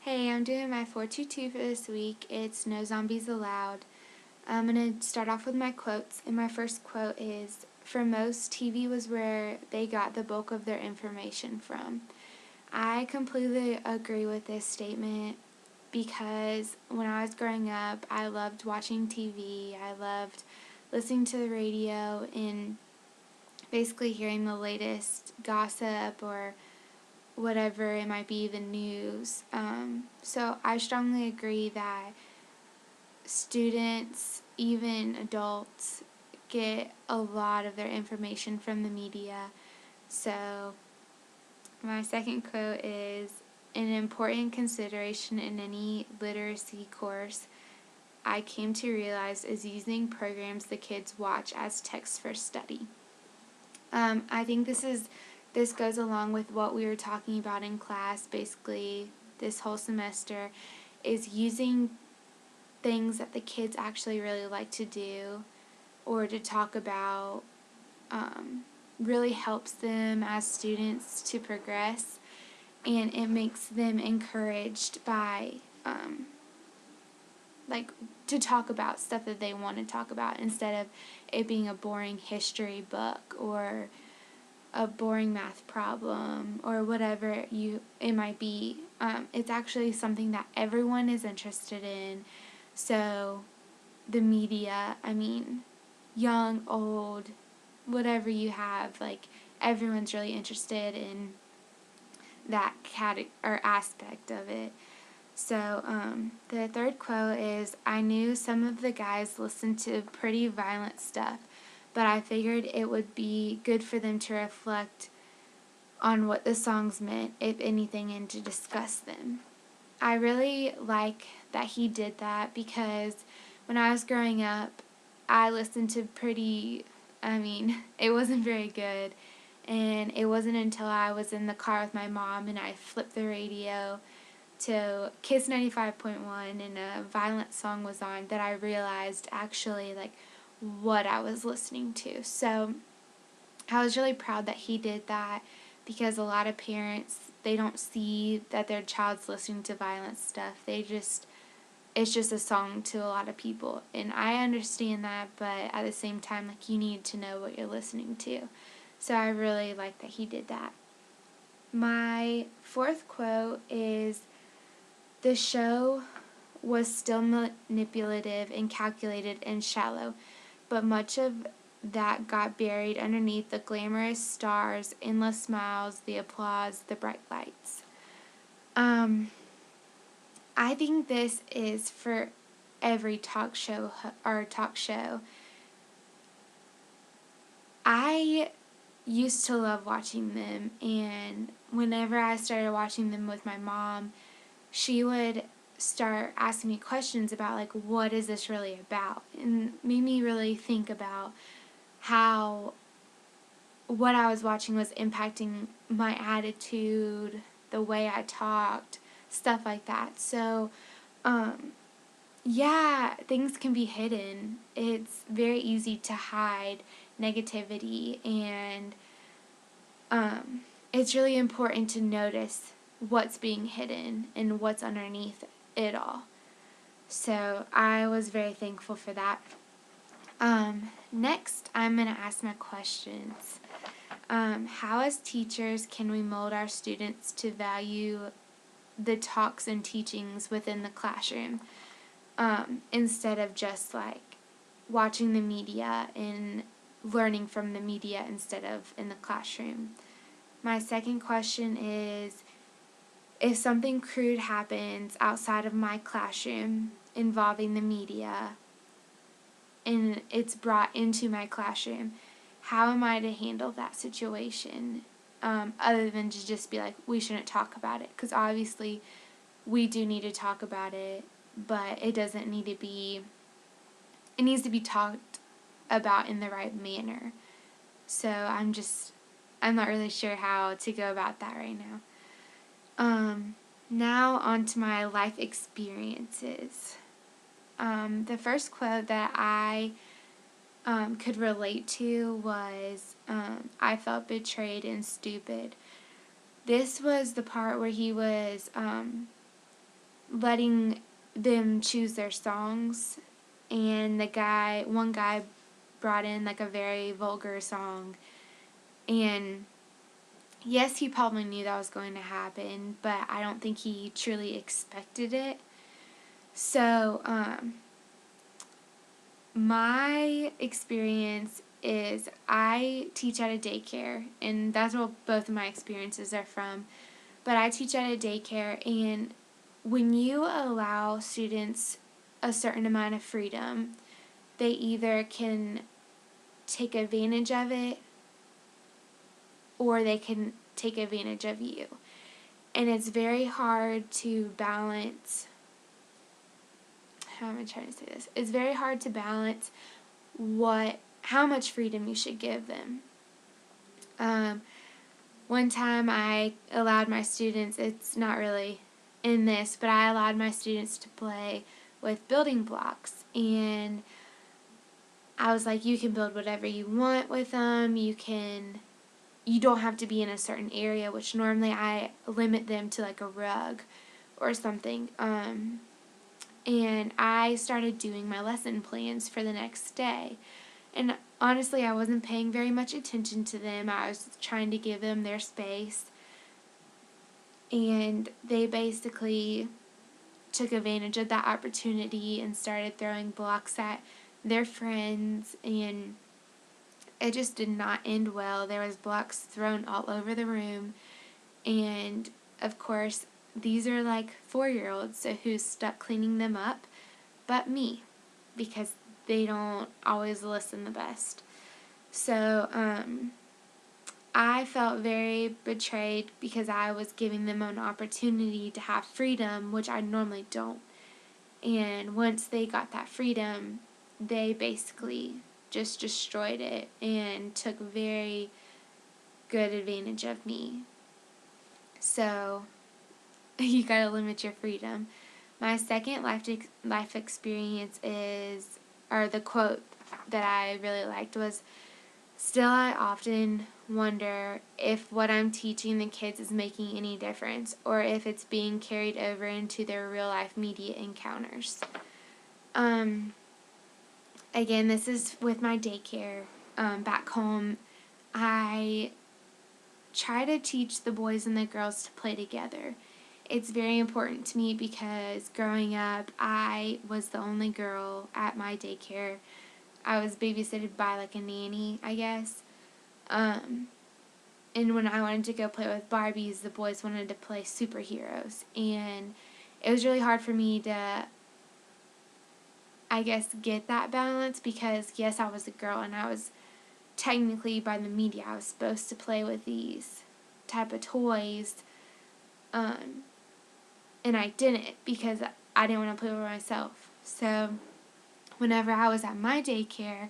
Hey, I'm doing my 422 for this week. It's No Zombies Allowed. I'm going to start off with my quotes, and my first quote is, "For most, TV was where they got the bulk of their information from." I completely agree with this statement because when I was growing up, I loved watching TV. I loved listening to the radio and basically hearing the latest gossip or whatever it might be, the news. So I strongly agree that students, even adults, get a lot of their information from the media. So my second quote is, "An important consideration in any literacy course I came to realize is using programs the kids watch as text for study." I think this goes along with what we were talking about in class basically this whole semester, is using things that the kids actually really like to do or to talk about really helps them as students to progress, and it makes them encouraged by like to talk about stuff that they want to talk about instead of it being a boring history book or a boring math problem or whatever it might be. It's actually something that everyone is interested in. So the media, young, old, whatever you have, like everyone's really interested in that or aspect of it. So the third quote is, "I knew some of the guys listened to pretty violent stuff, but I figured it would be good for them to reflect on what the songs meant, if anything, and to discuss them." I really like that he did that because when I was growing up, I listened to it wasn't very good. And it wasn't until I was in the car with my mom and I flipped the radio to Kiss 95.1 and a violent song was on that I realized actually what I was listening to. So I was really proud that he did that because a lot of parents, they don't see that their child's listening to violent stuff. It's just a song to a lot of people. And I understand that, but at the same time, you need to know what you're listening to. So I really like that he did that. My fourth quote is, "The show was still manipulative and calculated and shallow, but much of that got buried underneath the glamorous stars, endless smiles, the applause, the bright lights." I think this is for every talk show. I used to love watching them, and whenever I started watching them with my mom, she would start asking me questions about what is this really about, and made me really think about how what I was watching was impacting my attitude, the way I talked, stuff like that. So yeah, things can be hidden. It's very easy to hide negativity, and it's really important to notice what's being hidden and what's underneath it all. So I was very thankful for that. Next, I'm going to ask my questions. How as teachers can we mold our students to value the talks and teachings within the classroom instead of just watching the media and learning from the media instead of in the classroom? My second question is, if something crude happens outside of my classroom involving the media and it's brought into my classroom, how am I to handle that situation? Other than to just be we shouldn't talk about it, because obviously we do need to talk about it, but it doesn't need to be, it needs to be talked about in the right manner. So I'm not really sure how to go about that right now. Now on to my life experiences. The first quote that I could relate to was, "I felt betrayed and stupid." This was the part where he was letting them choose their songs, and one guy brought in like a very vulgar song, and yes, he probably knew that was going to happen, but I don't think he truly expected it. So, my experience is I teach at a daycare, and that's where both of my experiences are from. But I teach at a daycare, and when you allow students a certain amount of freedom, they either can take advantage of it or they can take advantage of you. And it's very hard to balance. How am I trying to say this? It's very hard to balance how much freedom you should give them. One time I allowed my students, it's not really in this, but I allowed my students to play with building blocks, and I was like, you can build whatever you want with them. You don't have to be in a certain area, which normally I limit them to like a rug or something. And I started doing my lesson plans for the next day. And honestly, I wasn't paying very much attention to them. I was trying to give them their space. And they basically took advantage of that opportunity and started throwing blocks at their friends, and it just did not end well. There was blocks thrown all over the room, and of course, these are like 4-year-olds, so who's stuck cleaning them up but me, because they don't always listen the best. So, I felt very betrayed because I was giving them an opportunity to have freedom, which I normally don't. And once they got that freedom, they basically just destroyed it and took very good advantage of me. So, you gotta limit your freedom. My second life experience or the quote that I really liked was, "Still, I often wonder if what I'm teaching the kids is making any difference, or if it's being carried over into their real life media encounters." Again, this is with my daycare. Back home, I try to teach the boys and the girls to play together. It's very important to me because growing up, I was the only girl at my daycare. I was babysitted by like a nanny, I guess. And when I wanted to go play with Barbies, the boys wanted to play superheroes. And it was really hard for me to, I guess, get that balance because, yes, I was a girl and I was technically, by the media, I was supposed to play with these type of toys. And I didn't because I didn't want to play with myself. So whenever I was at my daycare,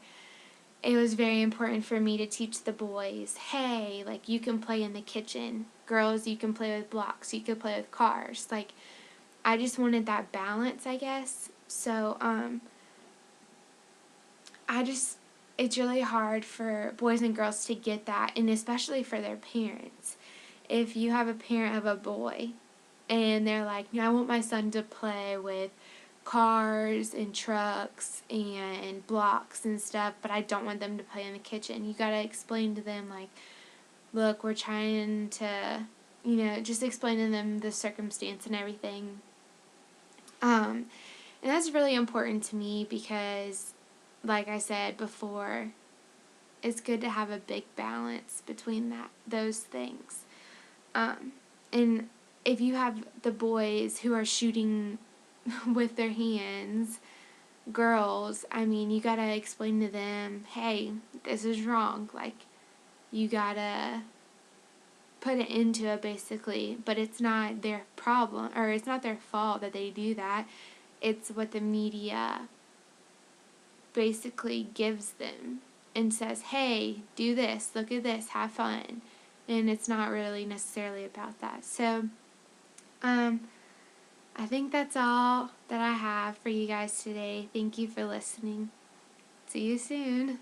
it was very important for me to teach the boys, hey, like, you can play in the kitchen. Girls, you can play with blocks. You can play with cars. Like, I just wanted that balance, I guess. So, it's really hard for boys and girls to get that, and especially for their parents. If you have a parent of a boy, and they're like, I want my son to play with cars and trucks and blocks and stuff, but I don't want them to play in the kitchen. You gotta explain to them, like, look, we're trying to, just explain to them the circumstance and everything. And that's really important to me because, like I said before, it's good to have a big balance between those things. And if you have the boys who are shooting with their hands, girls, you gotta explain to them, hey, this is wrong. Like, you gotta put it into it, basically. But it's not their problem, or it's not their fault that they do that. It's what the media basically gives them and says, hey, do this, look at this, have fun. And it's not really necessarily about that. So, I think that's all that I have for you guys today. Thank you for listening. See you soon.